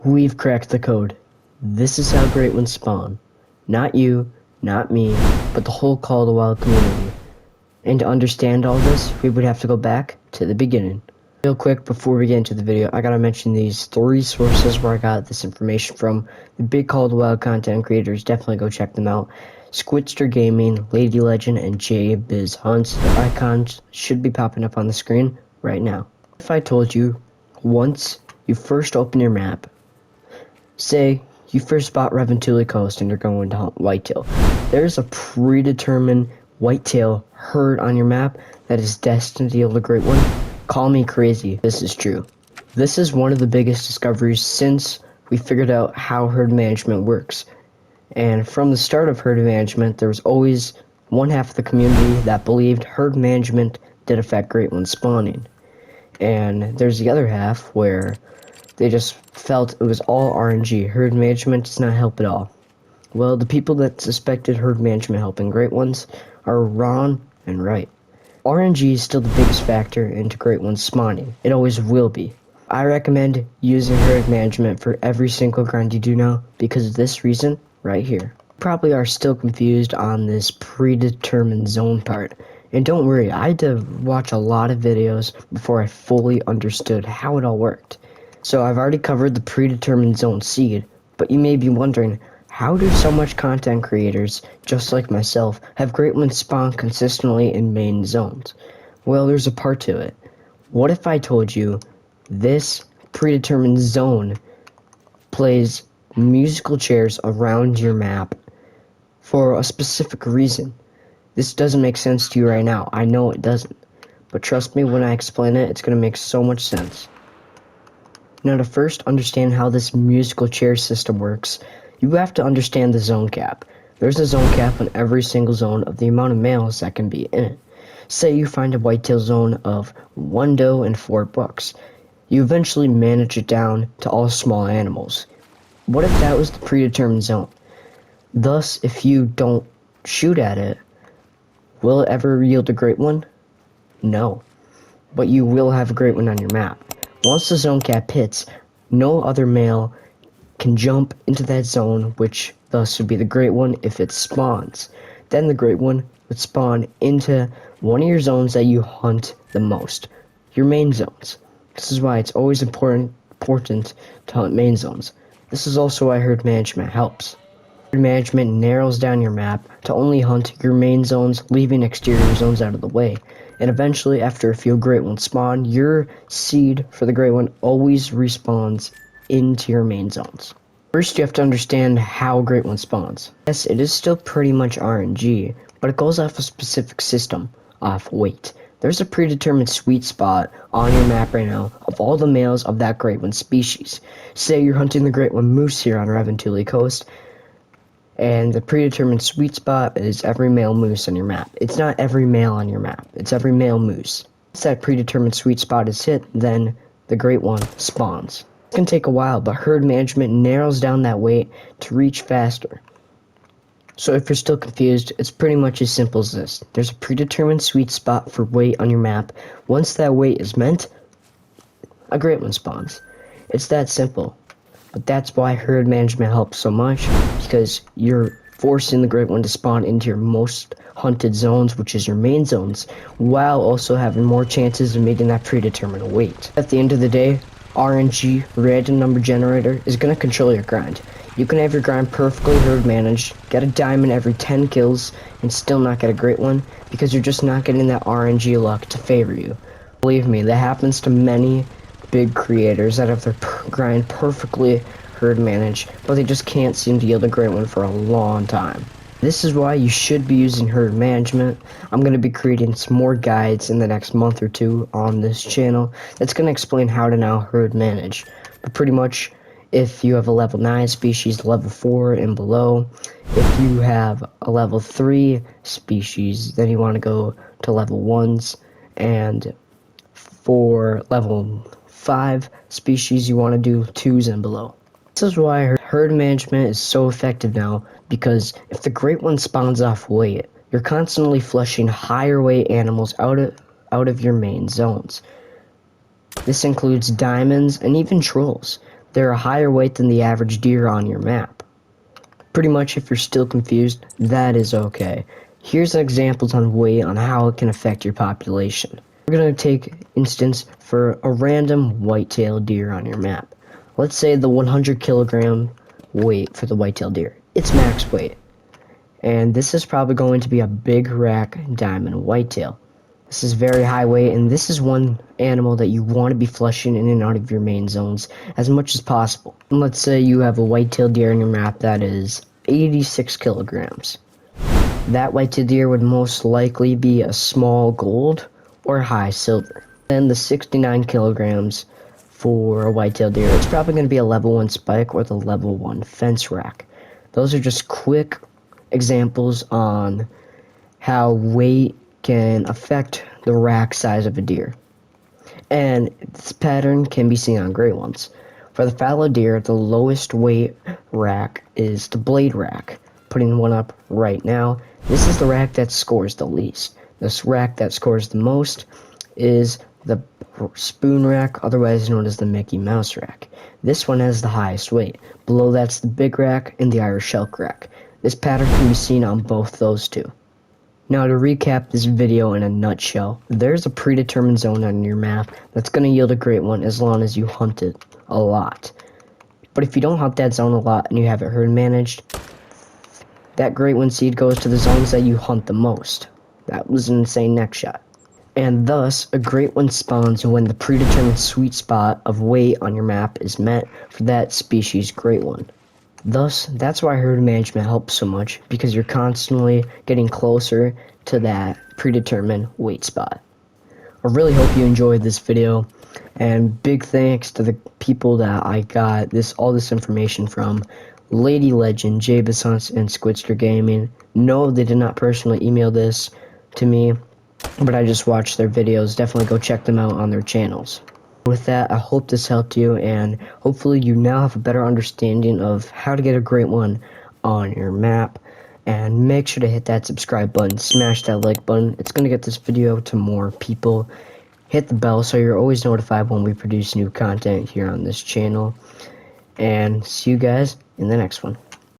We've cracked the code. This is how great ones spawn. Not you, not me, but the whole Call of the Wild community. And to understand all this, we would have to go back to the beginning. Real quick, before we get into the video, I gotta mention these 3 sources where I got this information from. The big Call of the Wild content creators, definitely go check them out. Squidster Gaming, Lady Legend, and Biz Hunt. Their icons should be popping up on the screen right now. If I told you, once you first open your map, say you first spot Reventuli Coast and you're going to hunt whitetail, there's a predetermined whitetail herd on your map that is destined to yield a great one. Call me crazy, this is true. This is one of the biggest discoveries since we figured out how herd management works. And from the start of herd management, there was always one half of the community that believed herd management did affect great one spawning. And there's the other half where they just felt it was all RNG. Herd management does not help at all. Well, the people that suspected herd management helping great ones are wrong and right. RNG is still the biggest factor into great ones spawning. It always will be. I recommend using herd management for every single grind you do now because of this reason right here. You probably are still confused on this predetermined zone part. And don't worry, I had to watch a lot of videos before I fully understood how it all worked. So I've already covered the predetermined zone seed, but you may be wondering, how do so much content creators, just like myself, have great ones spawn consistently in main zones? Well, there's a part to it. What if I told you this predetermined zone plays musical chairs around your map for a specific reason? This doesn't make sense to you right now. I know it doesn't. But trust me, when I explain it, it's going to make so much sense. Now, to first understand how this musical chair system works, you have to understand the zone cap. There's a zone cap on every single zone of the amount of males that can be in it. Say you find a whitetail zone of 1 doe and 4 bucks. You eventually manage it down to all small animals. What if that was the predetermined zone? Thus, if you don't shoot at it, will it ever yield a great one? No. But you will have a great one on your map. Once the zone cap hits, no other male can jump into that zone, which thus would be the great one if it spawns. Then the great one would spawn into one of your zones that you hunt the most, your main zones. This is why it's always important to hunt main zones. This is also why herd management helps. Herd management narrows down your map to only hunt your main zones, leaving exterior zones out of the way. And eventually, after a few great ones spawn, your seed for the great one always respawns into your main zones. First, you have to understand how great one spawns. Yes, it is still pretty much RNG, but it goes off a specific system, off weight. There's a predetermined sweet spot on your map right now of all the males of that great one species. Say you're hunting the great one moose here on Reventuli Coast, and the predetermined sweet spot is every male moose on your map. It's not every male on your map, it's every male moose. Once that predetermined sweet spot is hit, then the great one spawns. It can take a while, but herd management narrows down that weight to reach faster. So if you're still confused, it's pretty much as simple as this. There's a predetermined sweet spot for weight on your map. Once that weight is met, a great one spawns. It's that simple. But that's why herd management helps so much, because you're forcing the great one to spawn into your most hunted zones, which is your main zones, while also having more chances of making that predetermined weight. At the end of the day, RNG, random number generator, is going to control your grind. You can have your grind perfectly herd managed, get a diamond every 10 kills, and still not get a great one, because you're just not getting that RNG luck to favor you. Believe me, that happens to many big creators that have their grind perfectly herd managed, but they just can't seem to yield a great one for a long time. This is why you should be using herd management. I'm going to be creating some more guides in the next month or 2 on this channel that's going to explain how to now herd manage. But pretty much, if you have a level 9 species, level 4 and below, if you have a level 3 species, then you want to go to level 1s, and for level 5 species, you want to do 2s and below. This is why herd management is so effective now, because if the great one spawns off weight, you're constantly flushing higher weight animals out of your main zones. This includes diamonds and even trolls. They're a higher weight than the average deer on your map. Pretty much, if you're still confused, that is okay. Here's an example on weight on how it can affect your population. We're going to take instance for a random white-tailed deer on your map. Let's say the 100 kilogram weight for the white-tailed deer. It's max weight. And this is probably going to be a big rack diamond whitetail. This is very high weight, and this is one animal that you want to be flushing in and out of your main zones as much as possible. And let's say you have a white-tailed deer on your map that is 86 kilograms. That white-tailed deer would most likely be a small gold or high silver. Then the 69 kilograms for a white-tailed deer, it's probably going to be a level 1 spike or the level 1 fence rack. Those are just quick examples on how weight can affect the rack size of a deer. And this pattern can be seen on great ones. For the fallow deer, the lowest weight rack is the blade rack. Putting one up right now. This is the rack that scores the least. This rack that scores the most is the spoon rack, otherwise known as the Mickey Mouse rack. This one has the highest weight. Below that's the big rack and the Irish elk rack. This pattern can be seen on both those two. Now to recap this video in a nutshell, there's a predetermined zone on your map that's going to yield a great one as long as you hunt it a lot. But if you don't hunt that zone a lot and you have it herd managed, that great one seed goes to the zones that you hunt the most. That was an insane neck shot. And thus, a great one spawns when the predetermined sweet spot of weight on your map is met for that species great one. Thus, that's why herd management helps so much, because you're constantly getting closer to that predetermined weight spot. I really hope you enjoyed this video, and big thanks to the people that I got all this information from. Lady Legend, Jabez Hunts, and Squidster Gaming. No, they did not personally email this to me, but I just watched their videos. Definitely go check them out on their channels. With that, I hope this helped you, and hopefully you now have a better understanding of how to get a great one on your map. And make sure to hit that subscribe button, smash that like button. It's going to get this video to more people. Hit the bell so you're always notified when we produce new content here on this channel. And see you guys in the next one.